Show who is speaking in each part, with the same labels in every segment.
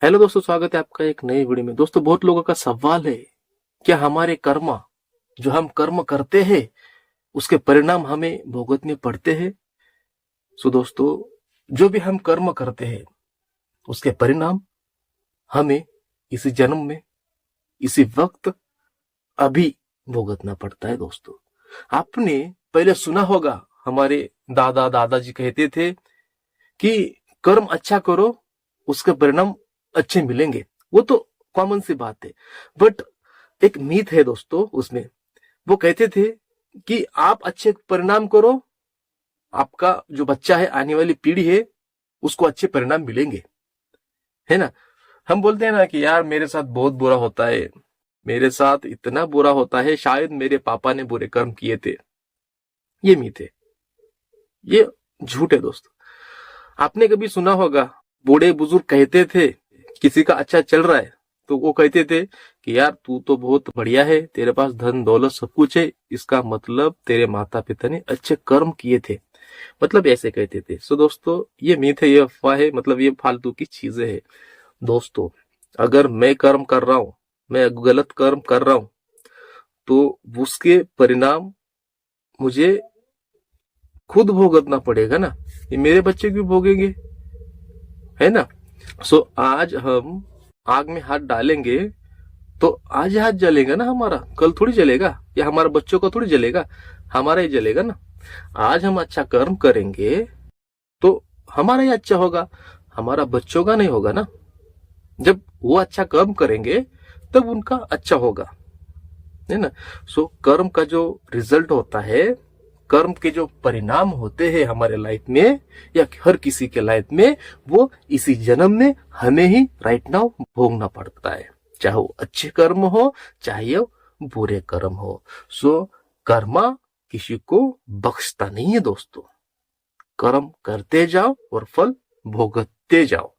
Speaker 1: Hello दोस्तों, स्वागत है आपका एक नई वीडियो में। दोस्तों, बहुत लोगों का सवाल है, क्या हमारे कर्म जो हम कर्म करते हैं उसके परिणाम हमें भुगतने पड़ते हैं? दोस्तों, जो भी हम कर्म करते हैं उसके परिणाम हमें इसी जन्म में, इसी वक्त, अभी भुगतना पड़ता है। दोस्तों, आपने पहले सुना होगा, हमारे दादा दादाजी कहते थे कि कर्म अच्छा करो, उसके परिणाम अच्छे मिलेंगे। वो तो कॉमन सी बात है, बट एक मीथ है दोस्तों उसमें। वो कहते थे कि आप अच्छे परिणाम करो, आपका जो बच्चा है, आने वाली पीढ़ी है, उसको अच्छे परिणाम मिलेंगे, है ना। हम बोलते हैं ना कि यार मेरे साथ बहुत बुरा होता है, मेरे साथ इतना बुरा होता है, शायद मेरे पापा ने बुरे कर्म किए थे। ये मीथ है, ये झूठ है दोस्तों। आपने कभी सुना होगा, बूढ़े बुजुर्ग कहते थे, किसी का अच्छा चल रहा है तो वो कहते थे कि यार तू तो बहुत बढ़िया है, तेरे पास धन दौलत सब कुछ है, इसका मतलब तेरे माता पिता ने अच्छे कर्म किए थे, मतलब ऐसे कहते थे। दोस्तों, ये मीथ है, ये अफवाह है, मतलब ये फालतू की चीजें है। दोस्तों, अगर मैं कर्म कर रहा हूं, मैं गलत कर्म कर रहा हूं, तो उसके परिणाम मुझे खुद भुगतना पड़ेगा ना, ये मेरे बच्चे क्यों भोगेंगे, है ना। आज हम आग में हाथ डालेंगे तो आज हाथ जलेगा ना हमारा, कल थोड़ी जलेगा, या हमारे बच्चों का थोड़ी जलेगा, हमारा ही जलेगा ना। आज हम अच्छा कर्म करेंगे तो हमारा ही अच्छा होगा, हमारा बच्चों का नहीं होगा ना। जब वो अच्छा कर्म करेंगे तब उनका अच्छा होगा, है ना। कर्म का जो रिजल्ट होता है, कर्म के जो परिणाम होते हैं हमारे लाइफ में या हर किसी के लाइफ में, वो इसी जन्म में हमें ही राइट नाउ भोगना पड़ता है, चाहे वो अच्छे कर्म हो चाहे वो बुरे कर्म हो। कर्मा किसी को बख्शता नहीं है दोस्तों। कर्म करते जाओ और फल भोगते जाओ,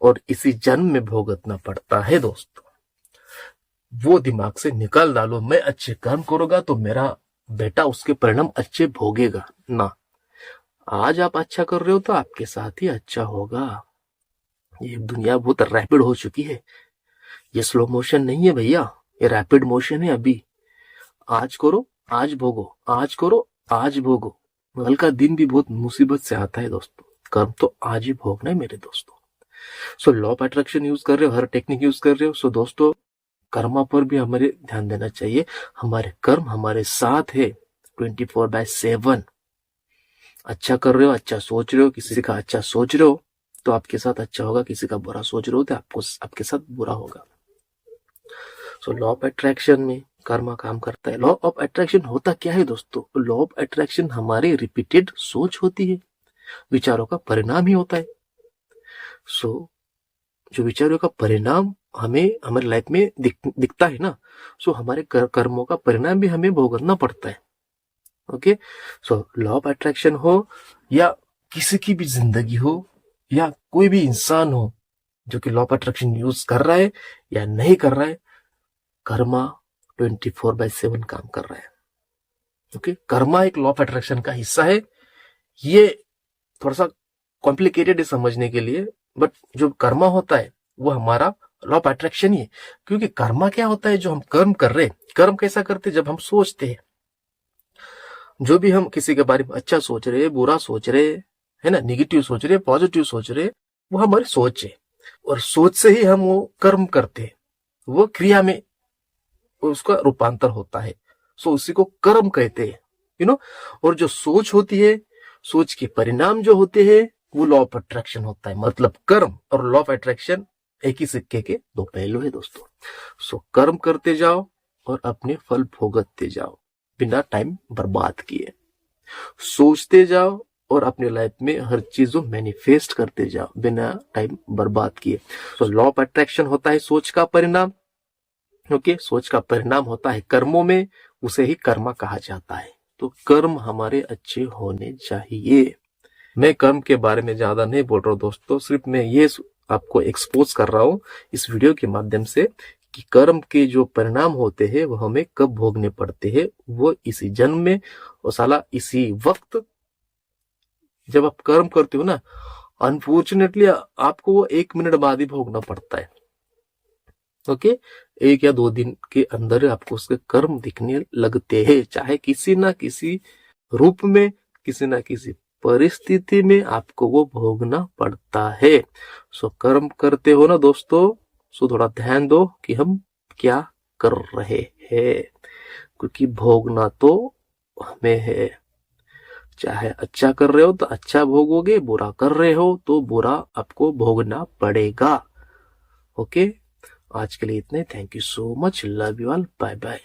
Speaker 1: और इसी जन्म में भोगतना पड़ता है दोस्तों। वो दिमाग से निकाल डालो, मैं अच्छे कर्म करूंगा तो मेरा बेटा उसके परिणाम अच्छे भोगेगा ना। आज आप अच्छा कर रहे हो तो आपके साथ ही अच्छा होगा। ये दुनिया बहुत रैपिड हो चुकी है, ये स्लो मोशन नहीं है भैया, ये रैपिड मोशन है। अभी आज करो आज भोगो, आज करो आज भोगो। कल का दिन भी बहुत मुसीबत से आता है दोस्तों, कर्म तो आज ही भोगना है मेरे दोस्तों। लॉ ऑफ अट्रैक्शन यूज कर रहे हो, हर टेक्निक यूज कर रहे हो, दोस्तों कर्मा पर भी हमारे ध्यान देना चाहिए। हमारे कर्म हमारे साथ है 24/7। अच्छा कर रहे हो, अच्छा सोच रहे हो, किसी का अच्छा सोच रहे हो तो आपके साथ अच्छा होगा, किसी का बुरा सोच रहे हो तो आपके साथ बुरा होगा। लॉ ऑफ अट्रैक्शन में कर्मा काम करता है। लॉ ऑफ अट्रैक्शन होता क्या है दोस्तों? लॉ ऑफ अट्रैक्शन हमारी रिपीटेड सोच होती है, विचारों का परिणाम ही होता है। जो विचारों का परिणाम हमें हमारे लाइफ में दिखता है ना, हमारे कर्मों का परिणाम भी हमें भोगतना पड़ता है। ओके, लॉ ऑफ अट्रैक्शन हो या किसी की भी जिंदगी हो या कोई भी इंसान हो जो कि लॉ ऑफ अट्रैक्शन यूज कर रहा है या नहीं कर रहा है, कर्मा 24/7 काम कर रहा है। ओके, कर्मा एक लॉ ऑफ अट्रैक्शन का हिस्सा है। ये थोड़ा सा कॉम्प्लिकेटेड है समझने के लिए, बट जो कर्मा होता है वो हमारा लॉ ऑफ अट्रैक्शन ही है। क्योंकि कर्मा क्या होता है, जो हम कर्म कर रहे हैं, कर्म कैसा करते हैं, जब हम सोचते हैं, जो भी हम किसी के बारे में अच्छा सोच रहे, बुरा सोच रहे, है ना, नेगेटिव सोच रहे, पॉजिटिव सोच रहे, वो हमारी सोच है, और सोच से ही हम वो कर्म करते हैं, वो क्रिया में उसका रूपांतर होता है। उसी को कर्म कहते हैं, और जो सोच होती है, सोच के परिणाम जो होते हैं, वो लॉ ऑफ अट्रैक्शन होता है। मतलब कर्म और लॉ ऑफ अट्रैक्शन एक ही सिक्के के दो पहलू है दोस्तों। कर्म करते जाओ और अपने फल भोगते जाओ बिना टाइम बर्बाद किए। सोचते जाओ और अपने लाइफ में हर चीज को मैनिफेस्ट करते जाओ बिना टाइम बर्बाद किए। लॉ ऑफ अट्रैक्शन होता है सोच का परिणाम। ओके, सोच का परिणाम होता है कर्मों में, उसे ही कर्मा कहा जाता है। तो कर्म हमारे अच्छे होने चाहिए। मैं कर्म के बारे में ज्यादा नहीं बोल रहा हूँ दोस्तों, सिर्फ मैं ये आपको एक्सपोज कर रहा हूँ इस वीडियो के माध्यम से कि कर्म के जो परिणाम होते हैं वो हमें कब भोगने पड़ते हैं, वो इसी जन्म में, और साला इसी वक्त जब आप कर्म करते हो ना, अनफॉर्चुनेटली आपको वो 1 मिनट बाद ही भोगना पड़ता है। ओके, 1 या 2 दिन के अंदर आपको उसके कर्म दिखने लगते हैं, चाहे किसी ना किसी रूप में, किसी ना किसी परिस्थिति में आपको वो भोगना पड़ता है। सो कर्म करते हो ना दोस्तों, सो थोड़ा ध्यान दो कि हम क्या कर रहे हैं, क्योंकि भोगना तो हमें है। चाहे अच्छा कर रहे हो तो अच्छा भोगोगे, बुरा कर रहे हो तो बुरा आपको भोगना पड़ेगा। ओके, आज के लिए इतने। Thank you so much, love you all, bye bye.